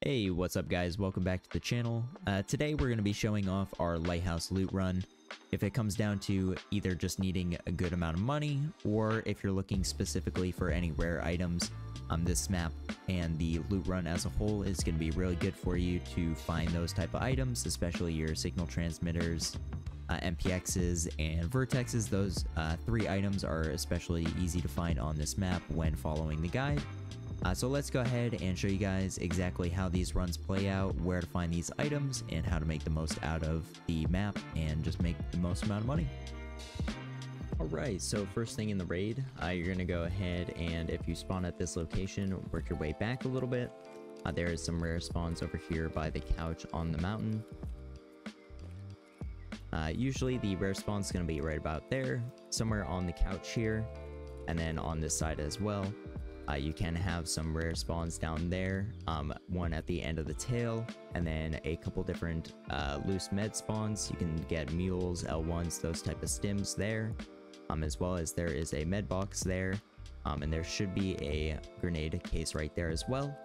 Hey, what's up guys? Welcome back to the channel. Today we're going to be showing off our Lighthouse loot run. If it comes down to either just needing a good amount of money, or if you're looking specifically for any rare items, this map and the loot run as a whole is going to be really good for you to find those type of items, especially your signal transmitters, MPXs, and vertexes. Those three items are especially easy to find on this map when following the guide. So let's go ahead and show you guys exactly how these runs play out, where to find these items, and how to make the most out of the map and just make the most amount of money. Alright, so first thing in the raid, you're going to go ahead and if you spawn at this location, work your way back a little bit. There is some rare spawns over here by the couch on the mountain. Usually the rare spawn is going to be right about there, somewhere on the couch here, and then on this side as well. You can have some rare spawns down there, one at the end of the tail, and then a couple different loose med spawns. You can get mules, L1s, those type of stims there, as well as there is a med box there, and there should be a grenade case right there as well.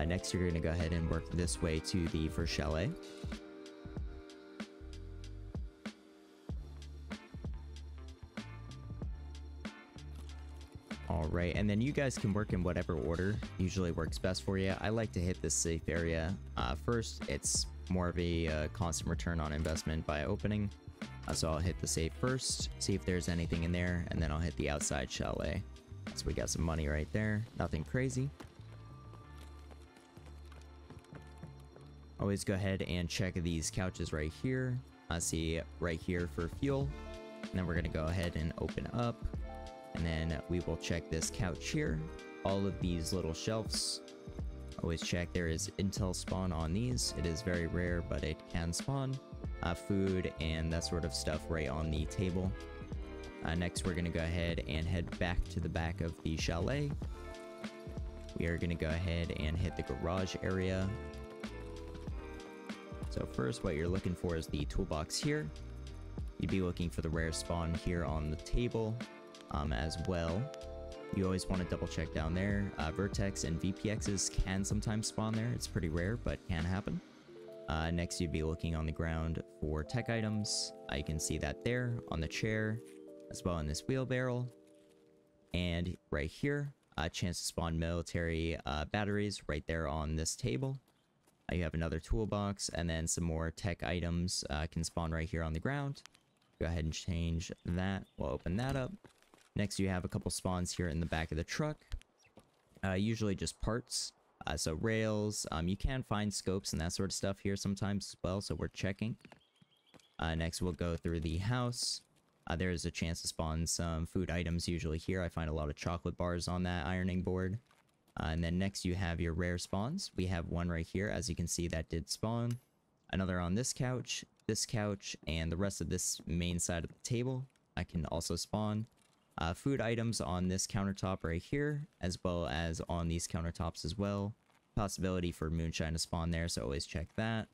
Next, you're going to go ahead and work this way to the first chalet. Alright, and then you guys can work in whatever order usually works best for you. I like to hit this safe area first. It's more of a constant return on investment by opening. So I'll hit the safe first, see if there's anything in there, and then I'll hit the outside chalet. So we got some money right there, nothing crazy. Always go ahead and check these couches right here. See right here for fuel. And then we're going to go ahead and open up. And then we will check this couch here. All of these little shelves. Always check there is intel spawn on these. It is very rare, but it can spawn. Food and that sort of stuff right on the table. Next, we're going to go ahead and head back to the back of the chalet. We are going to go ahead and hit the garage area. So first, what you're looking for is the toolbox here. You'd be looking for the rare spawn here on the table. As well, you always want to double check down there. Vertex and VPXs can sometimes spawn there. It's pretty rare, but can happen. Next, you'd be looking on the ground for tech items. You can see that there on the chair, as well in this wheelbarrow. And right here, a chance to spawn military batteries right there on this table. You have another toolbox, and then some more tech items can spawn right here on the ground. Go ahead and change that. We'll open that up. Next, you have a couple spawns here in the back of the truck. Usually just parts. So rails. You can find scopes and that sort of stuff here sometimes as well, so we're checking. Next, we'll go through the house. There is a chance to spawn some food items usually here. I find a lot of chocolate bars on that ironing board. And then next, you have your rare spawns. We have one right here. As you can see, that did spawn. Another on this couch, and the rest of this main side of the table. I can also spawn. Food items on this countertop right here, as well as on these countertops as well. Possibility for moonshine to spawn there, so always check that.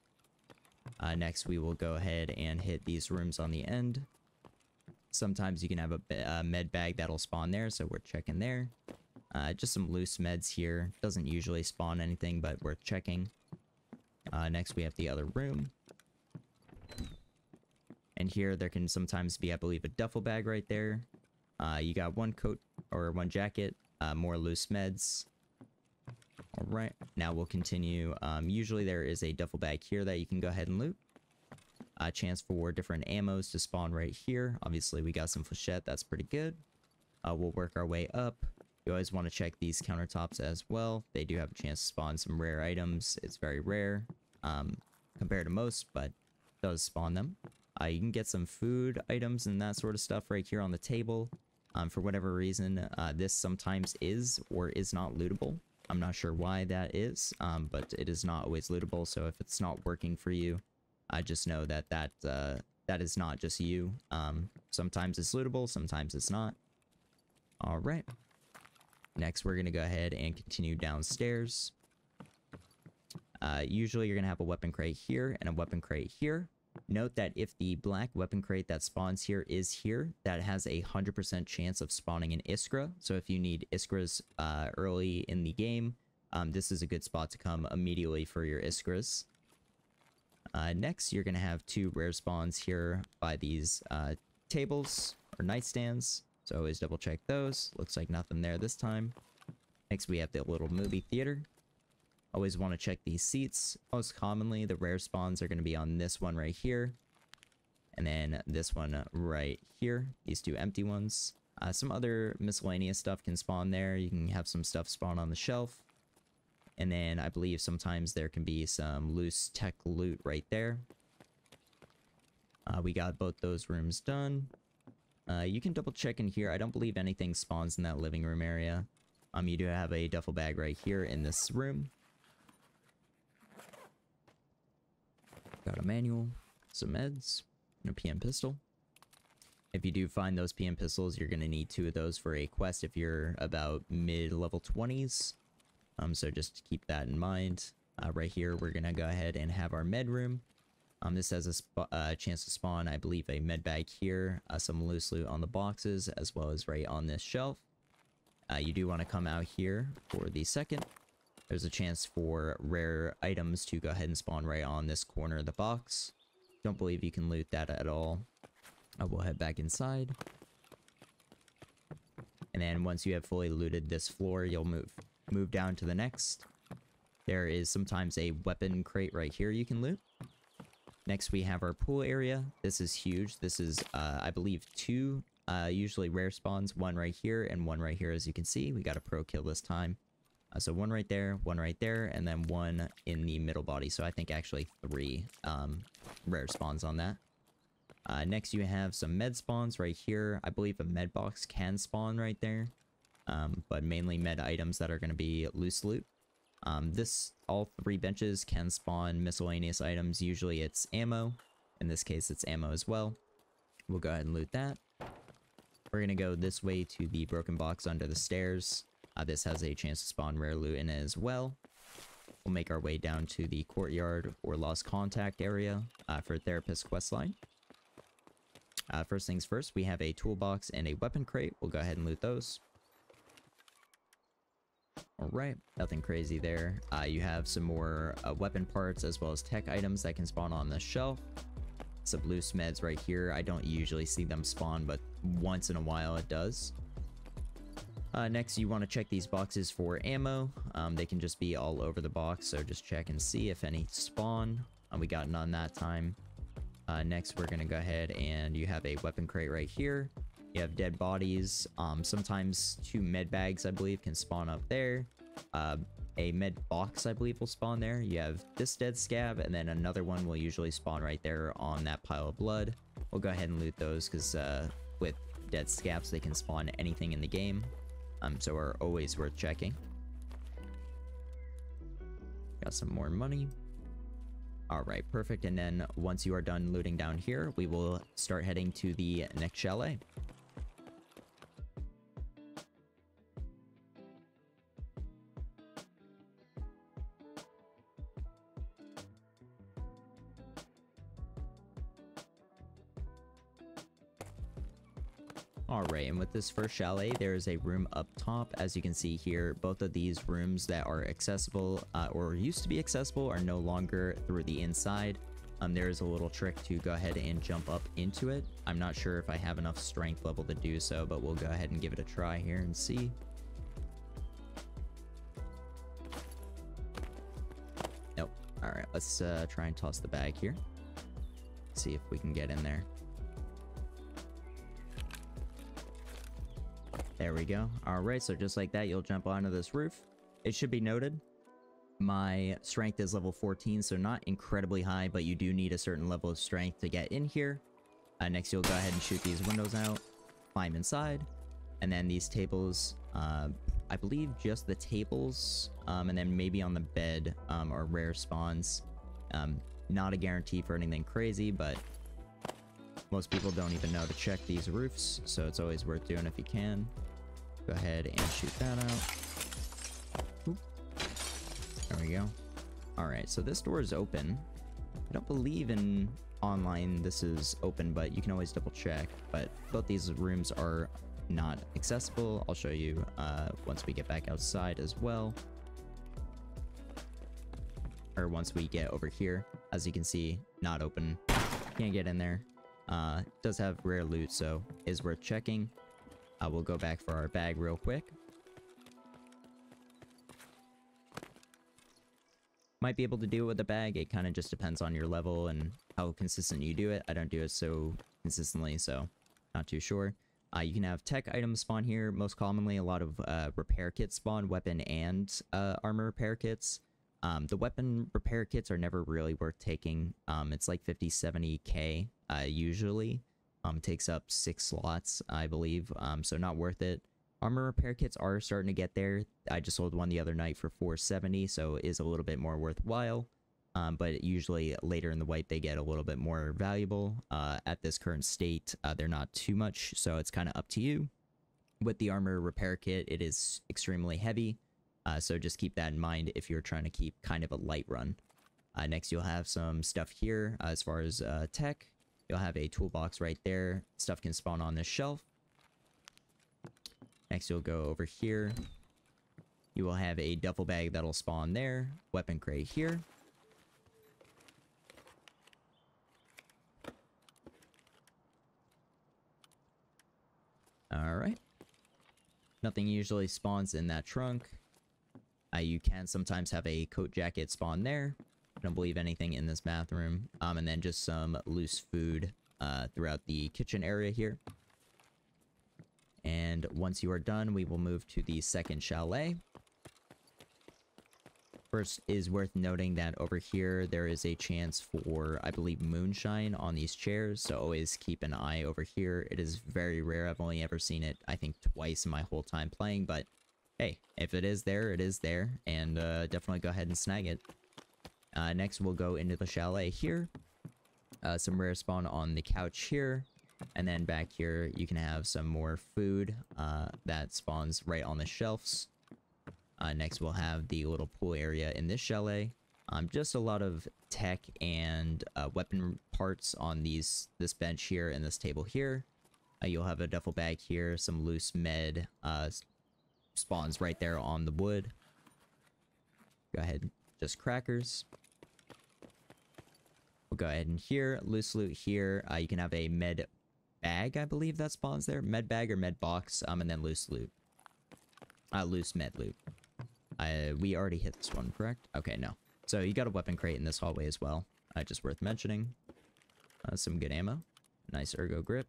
Next, we will go ahead and hit these rooms on the end. Sometimes you can have a med bag that'll spawn there, so we're checking there. Just some loose meds here. Doesn't usually spawn anything, but worth checking. Next, we have the other room. And here, there can sometimes be, I believe, a duffel bag right there. You got one coat or one jacket, more loose meds. Alright, now we'll continue. Usually there is a duffel bag here that you can go ahead and loot. A chance for different ammos to spawn right here. Obviously we got some flechette, that's pretty good. We'll work our way up. You always want to check these countertops as well. They do have a chance to spawn some rare items. It's very rare compared to most, but does spawn them. You can get some food items and that sort of stuff right here on the table. For whatever reason, this sometimes is or is not lootable. I'm not sure why that is, but it is not always lootable. So if it's not working for you, I just know that that is not just you. Sometimes it's lootable, sometimes it's not. All right. Next, we're going to go ahead and continue downstairs. Usually, you're going to have a weapon crate here and a weapon crate here. Note that if the black weapon crate that spawns here is here, that has a 100% chance of spawning an Iskra. So if you need Iskras early in the game, This is a good spot to come immediately for your Iskras. Next, you're going to have 2 rare spawns here by these tables or nightstands. So always double check those. Looks like nothing there this time. Next, we have the little movie theater. Always want to check these seats. Most commonly, the rare spawns are going to be on this one right here. And then this one right here. These 2 empty ones. Some other miscellaneous stuff can spawn there. You can have some stuff spawn on the shelf. And then I believe sometimes there can be some loose tech loot right there. We got both those rooms done. You can double check in here. I don't believe anything spawns in that living room area. You do have a duffel bag right here in this room. Got a manual, some meds, and a PM pistol. If you do find those PM pistols, you're going to need 2 of those for a quest if you're about mid-level 20s. So just keep that in mind. Right here, we're going to go ahead and have our med room. This has a chance to spawn, I believe, a med bag here, some loose loot on the boxes, as well as right on this shelf. You do want to come out here for the second. There's a chance for rare items to go ahead and spawn right on this corner of the box. Don't believe you can loot that at all. We'll head back inside. And then once you have fully looted this floor, you'll move down to the next. There is sometimes a weapon crate right here you can loot. Next, we have our pool area. This is huge. This is, I believe, 2 usually rare spawns. 1 right here and 1 right here, as you can see. We got a pro kill this time. So 1 right there, 1 right there, and then 1 in the middle body. So I think actually 3 rare spawns on that. Next, you have some med spawns right here. I believe a med box can spawn right there. But mainly med items that are going to be loose loot. All 3 benches can spawn miscellaneous items. Usually it's ammo. In this case, it's ammo as well. We'll go ahead and loot that. We're going to go this way to the broken box under the stairs. This has a chance to spawn rare loot in it as well. We'll make our way down to the courtyard or lost contact area for therapist questline. First things first, we have a toolbox and a weapon crate. We'll go ahead and loot those. Alright, nothing crazy there. You have some more weapon parts as well as tech items that can spawn on the shelf. Some loose meds right here. I don't usually see them spawn, but once in a while it does. Next, you want to check these boxes for ammo. They can just be all over the box, so just check and see if any spawn. We got none that time. Next, we're going to go ahead and you have a weapon crate right here. You have dead bodies. Sometimes 2 med bags, I believe, can spawn up there. A med box, I believe, will spawn there. You have this dead scab, and then another one will usually spawn right there on that pile of blood. We'll go ahead and loot those, because with dead scabs, they can spawn anything in the game. So are always worth checking. Got some more money. Alright, perfect. And then once you are done looting down here, we will start heading to the next chalet. Alright, and with this first chalet, there is a room up top. As you can see here, both of these rooms that are accessible, or used to be accessible, are no longer through the inside. There is a little trick to go ahead and jump up into it. I'm not sure if I have enough strength level to do so, but we'll go ahead and give it a try here and see. Nope. Alright, let's try and toss the bag here. See if we can get in there. There we go. Alright, so just like that, you'll jump onto this roof. It should be noted, my strength is level 14, so not incredibly high, but you do need a certain level of strength to get in here. Next, you'll go ahead and shoot these windows out, climb inside, and then these tables, I believe just the tables, and then maybe on the bed are rare spawns. Not a guarantee for anything crazy, but most people don't even know to check these roofs, so it's always worth doing if you can. Go ahead and shoot that out. Oop. There we go. Alright, so this door is open. I don't believe in online this is open, but you can always double check. But both these rooms are not accessible. I'll show you once we get back outside as well. or once we get over here. As you can see, not open. Can't get in there. Does have rare loot, so is worth checking. We'll go back for our bag real quick. Might be able to do it with a bag. It kind of just depends on your level and how consistent you do it. I don't do it so consistently, so not too sure. You can have tech items spawn here. Most commonly, a lot of repair kits spawn, weapon and armor repair kits. The weapon repair kits are never really worth taking. It's like 50-70k usually. Takes up 6 slots, I believe, so not worth it. Armor repair kits are starting to get there. I just sold one the other night for 470, so it is a little bit more worthwhile. But usually later in the wipe they get a little bit more valuable. At this current state, they're not too much, so it's kind of up to you. With the armor repair kit, it is extremely heavy, so just keep that in mind if you're trying to keep kind of a light run. Next, you'll have some stuff here as far as tech. You'll have a toolbox right there. Stuff can spawn on this shelf. Next, you'll go over here. You will have a duffel bag that'll spawn there. Weapon crate here. Alright. Nothing usually spawns in that trunk. You can sometimes have a coat jacket spawn there. I don't believe anything in this bathroom. And then just some loose food throughout the kitchen area here. And once you are done, we will move to the second chalet. First is worth noting that over here there is a chance for, I believe, moonshine on these chairs, so always keep an eye over here. It is very rare. I've only ever seen it, I think, twice in my whole time playing, but hey, if it is there, it is there, and definitely go ahead and snag it. Next, we'll go into the chalet here. Some rare spawn on the couch here. And then back here, you can have some more food that spawns right on the shelves. Next, we'll have the little pool area in this chalet. Just a lot of tech and weapon parts on this bench here and this table here. You'll have a duffel bag here, some loose med spawns right there on the wood. Go ahead, just crackers. We'll go ahead and here, loose loot here. You can have a med bag, I believe that spawns there. Med bag or med box, and then loose loot. Loose med loot. We already hit this one, correct? Okay, no. So you got a weapon crate in this hallway as well. Just worth mentioning. Some good ammo. Nice ergo grip.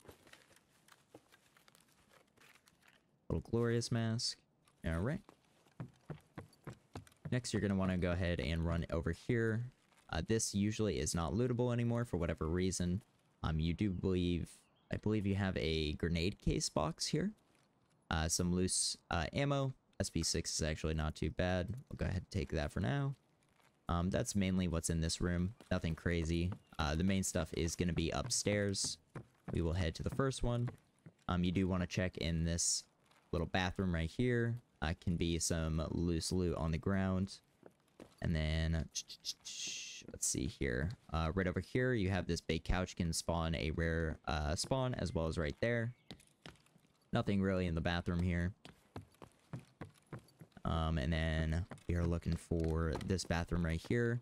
Little glorious mask. Alright. Next, you're going to want to go ahead and run over here. This usually is not lootable anymore for whatever reason. I believe you have a grenade case box here. Some loose ammo. SP6 is actually not too bad. We'll go ahead and take that for now. That's mainly what's in this room. Nothing crazy. The main stuff is going to be upstairs. We will head to the first one. You do want to check in this little bathroom right here. Can be some loose loot on the ground. And then, let's see here. Right over here, you have this big couch can spawn a rare spawn, as well as right there. Nothing really in the bathroom here. And then we are looking for this bathroom right here.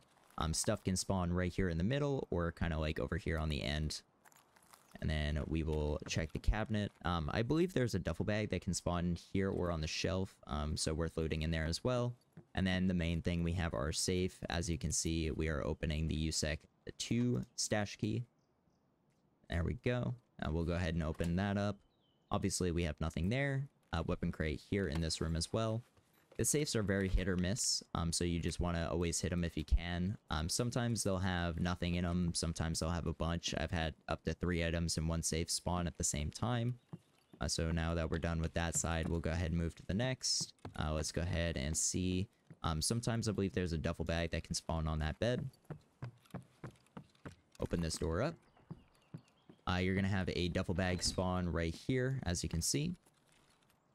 Stuff can spawn right here in the middle, or kind of like over here on the end. And then we will check the cabinet. I believe there's a duffel bag that can spawn here or on the shelf, so worth looting in there as well. And then the main thing, we have our safe. As you can see, we are opening the USEC 2 stash key. There we go. We'll go ahead and open that up. Obviously, we have nothing there. Weapon crate here in this room as well. The safes are very hit or miss, so you just want to always hit them if you can. Sometimes they'll have nothing in them, sometimes they'll have a bunch. I've had up to 3 items in one safe spawn at the same time. So now that we're done with that side, we'll go ahead and move to the next. Let's go ahead and see. Sometimes I believe there's a duffel bag that can spawn on that bed. Open this door up. You're going to have a duffel bag spawn right here, as you can see.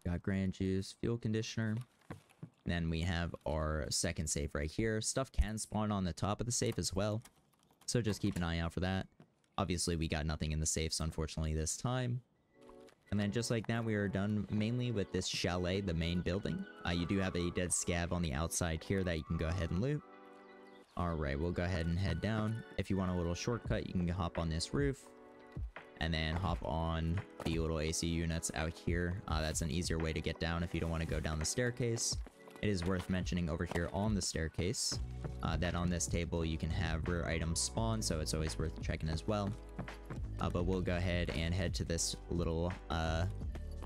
Got grand juice, fuel conditioner. Then we have our second safe right here. Stuff can spawn on the top of the safe as well, so just keep an eye out for that. Obviously, we got nothing in the safes, unfortunately, this time. And then just like that, we are done mainly with this chalet, the main building. You do have a dead scav on the outside here that you can go ahead and loot. Alright, we'll go ahead and head down. If you want a little shortcut, you can hop on this roof. And then hop on the little AC units out here. That's an easier way to get down if you don't want to go down the staircase. It is worth mentioning over here on the staircase that on this table you can have rare items spawn, so it's always worth checking as well. But we'll go ahead and head to this little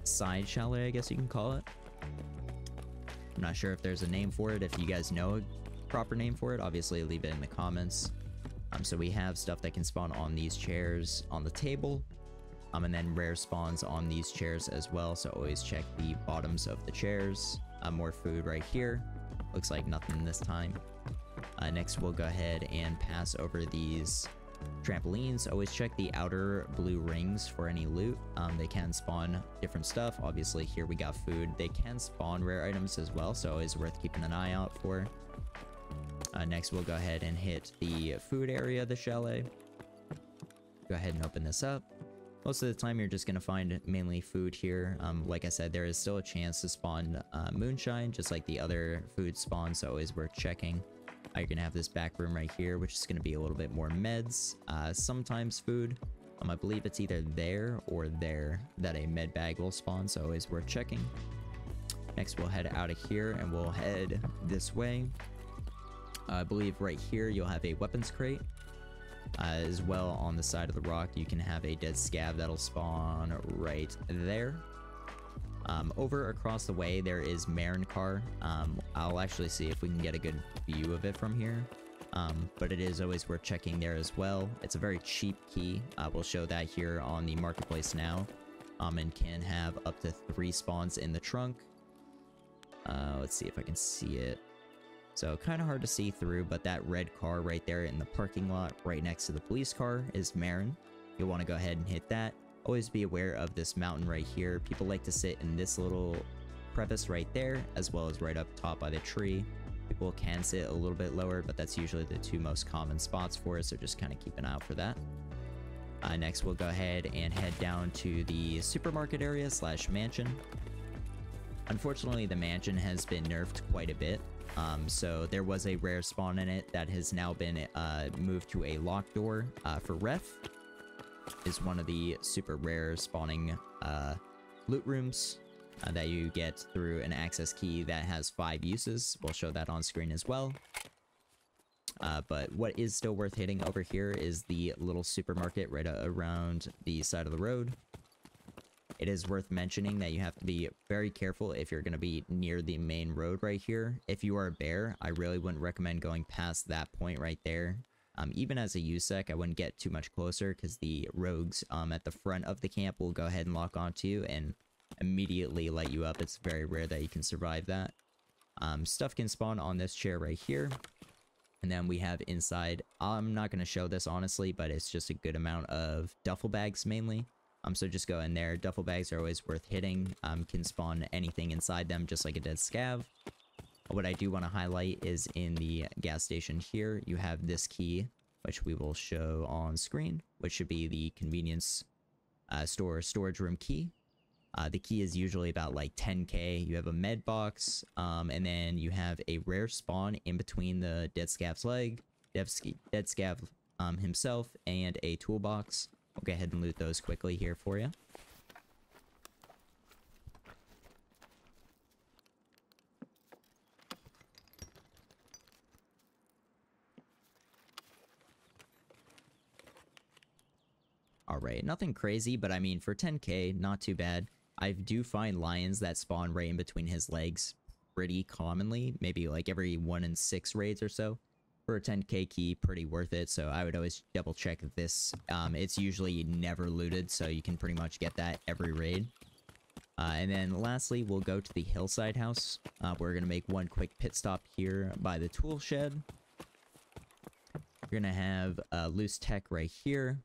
side chalet, I guess you can call it. I'm not sure if there's a name for it. If you guys know a proper name for it, obviously leave it in the comments. So we have stuff that can spawn on these chairs on the table, and then rare spawns on these chairs as well, so always check the bottoms of the chairs. More food right here. Looks like nothing this time. Next we'll go ahead and pass over these trampolines. Always check the outer blue rings for any loot. They can spawn different stuff. Obviously here we got food. They can spawn rare items as well, so always worth keeping an eye out for. Next we'll go ahead and hit the food area of the chalet. Go ahead and open this up. Most of the time you're just going to find mainly food here. Like I said, there is still a chance to spawn moonshine, just like the other food spawns, so always worth checking. You're going to have this back room right here, which is going to be a little bit more meds, sometimes food. I believe it's either there or there that a med bag will spawn, so always worth checking. Next we'll head out of here and we'll head this way. I believe right here you'll have a weapons crate. As well on the side of the rock you can have a dead scav that'll spawn right there. Over across the way there is Marin car. I'll actually see if we can get a good view of it from here. But it is always worth checking there as well. It's a very cheap key. We'll show that here on the marketplace now. And can have up to 3 spawns in the trunk. Let's see if I can see it. So kind of hard to see through, but that red car right there in the parking lot right next to the police car is Marin. You'll want to go ahead and hit that. Always be aware of this mountain right here. People like to sit in this little crevice right there, as well as right up top by the tree. People can sit a little bit lower, but that's usually the 2 most common spots for it, so just kind of keep an eye out for that. Next we'll go ahead and head down to the supermarket area / mansion. Unfortunately the mansion has been nerfed quite a bit. So there was a rare spawn in it that has now been moved to a locked door for ref. Is one of the super rare spawning loot rooms that you get through an access key that has 5 uses. We'll show that on screen as well. But what is still worth hitting over here is the little supermarket right around the side of the road. It is worth mentioning that you have to be very careful if you're going to be near the main road right here. If you are a bear, I really wouldn't recommend going past that point right there. Even as a USEC, I wouldn't get too much closer because the rogues at the front of the camp will go ahead and lock onto you and immediately light you up. It's very rare that you can survive that. Stuff can spawn on this chair right here. And then we have inside, I'm not going to show this honestly, but it's just a good amount of duffel bags mainly. So just go in there. Duffel bags are always worth hitting. Can spawn anything inside them, just like a dead scav. What I do want to highlight is in the gas station here, you have this key, which we will show on screen, which should be the convenience storage room key. The key is usually about like 10k. You have a med box, and then you have a rare spawn in between the dead scav's leg, dead scav himself, and a toolbox. I'll go ahead and loot those quickly here for you. Alright, nothing crazy, but I mean, for 10k, not too bad. I do find lions that spawn right in between his legs pretty commonly, maybe like every 1 in 6 raids or so. For a 10k key, pretty worth it, so I would always double check this. It's usually never looted, so you can pretty much get that every raid. And then lastly, we'll go to the hillside house. We're gonna make one quick pit stop here by the tool shed. You're gonna have loose tech right here,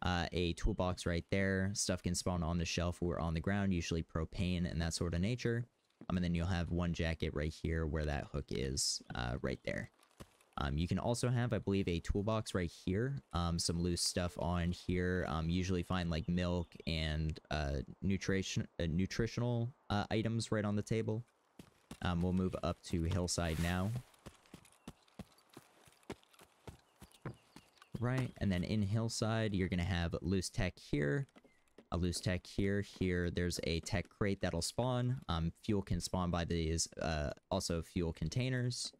a toolbox right there. Stuff can spawn on the shelf or on the ground, usually propane and that sort of nature. And then you'll have one jacket right here where that hook is, right there. You can also have, I believe, a toolbox right here. Some loose stuff on here. Usually find like milk and nutritional items right on the table. We'll move up to hillside now. right, and then in hillside, you're gonna have loose tech here, a loose tech here. Here, there's a tech crate that'll spawn. Fuel can spawn by these, also fuel containers.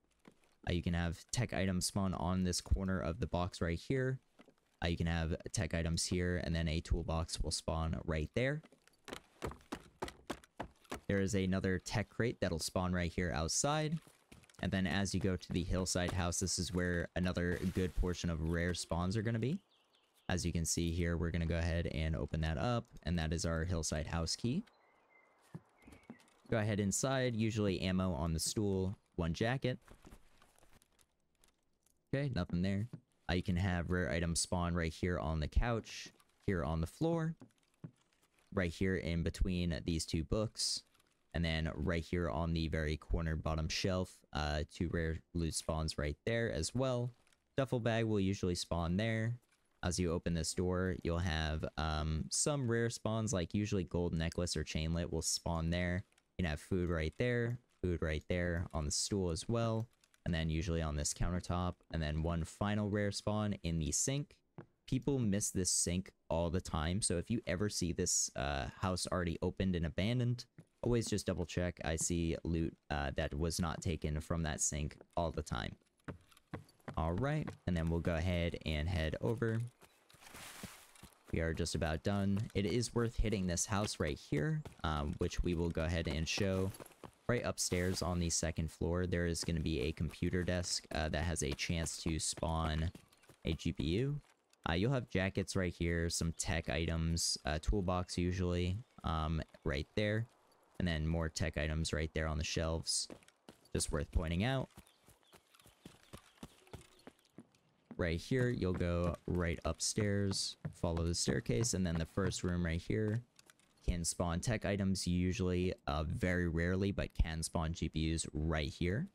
You can have tech items spawn on this corner of the box right here. You can have tech items here, and then a toolbox will spawn right there. There is another tech crate that'll spawn right here outside. And then as you go to the hillside house, this is where another good portion of rare spawns are going to be. As you can see here, we're going to go ahead and open that up, and that is our hillside house key. Go ahead inside, usually ammo on the stool, 1 jacket. Okay, nothing there. You can have rare items spawn right here on the couch, here on the floor, right here in between these 2 books, and then right here on the very corner bottom shelf, 2 rare loot spawns right there as well. Duffel bag will usually spawn there. As you open this door, you'll have some rare spawns, like usually gold necklace or chainlet will spawn there. You can have food right there on the stool as well, and then usually on this countertop, and then 1 final rare spawn in the sink. People miss this sink all the time, so if you ever see this house already opened and abandoned, always just double check. I see loot that was not taken from that sink all the time. Alright, and then we'll go ahead and head over. We are just about done. It is worth hitting this house right here, which we will go ahead and show. Right upstairs on the 2nd floor, there is going to be a computer desk that has a chance to spawn a GPU. You'll have jackets right here, some tech items, toolbox usually, right there. And then more tech items right there on the shelves. Just worth pointing out. Right here, you'll go right upstairs, follow the staircase, and then the first room right here can spawn tech items usually, very rarely, but can spawn GPUs right here.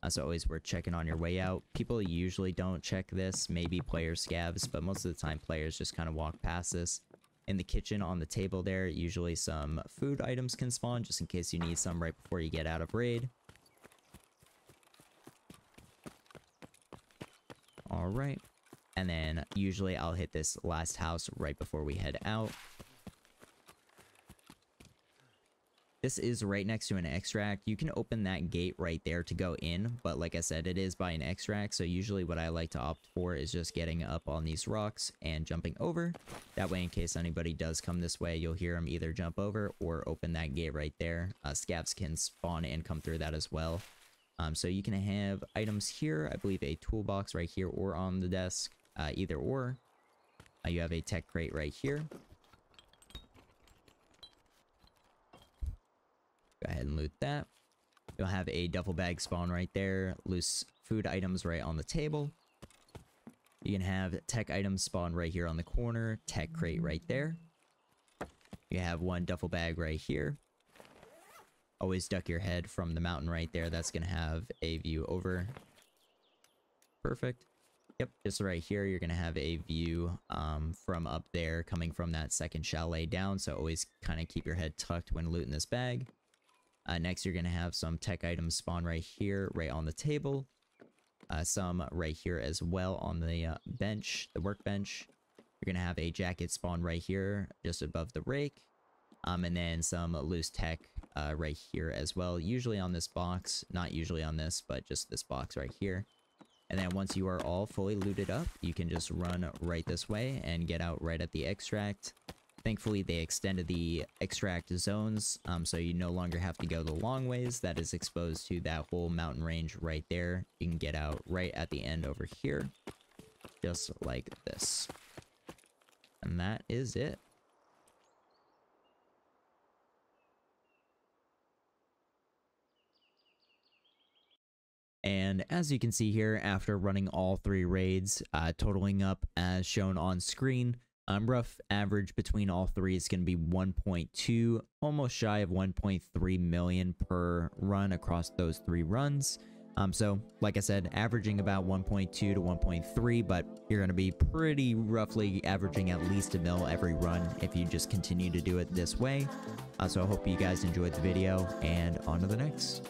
So always worth checking on your way out. People usually don't check this, maybe player scavs, but most of the time players just kind of walk past this. In the kitchen on the table there, usually some food items can spawn, just in case you need some right before you get out of raid. Alright, and then usually I'll hit this last house right before we head out. This is right next to an extract. You can open that gate right there to go in, but like I said, it is by an extract, so usually what I like to opt for is just getting up on these rocks and jumping over. That way, in case anybody does come this way, you'll hear them either jump over or open that gate right there. Scavs can spawn and come through that as well. So you can have items here, I believe a toolbox right here or on the desk, either or. You have a tech crate right here. Go ahead and loot that. You'll have a duffel bag spawn right there, loose food items right on the table. You can have tech items spawn right here on the corner, tech crate right there. You have 1 duffel bag right here. Always duck your head from the mountain right there. That's going to have a view over. Perfect. Yep, just right here, you're going to have a view from up there coming from that 2nd chalet down. So always kind of keep your head tucked when looting this bag. Next, you're going to have some tech items spawn right here, right on the table. Some right here as well on the bench, the workbench. You're going to have a jacket spawn right here, just above the rake. And then some loose tech right here as well, usually on this box, not usually on this, but just this box right here. And then once you are all fully looted up, you can just run right this way and get out right at the extract. Thankfully, they extended the extract zones, so you no longer have to go the long ways that is exposed to that whole mountain range right there. You can get out right at the end over here, just like this. And that is it. And as you can see here, after running all 3 raids, totaling up as shown on screen, rough average between all 3 is going to be 1.2, almost shy of 1.3 million per run across those 3 runs. So like I said, averaging about 1.2 to 1.3, but you're going to be pretty roughly averaging at least $1 mil every run if you just continue to do it this way. So I hope you guys enjoyed the video, and on to the next.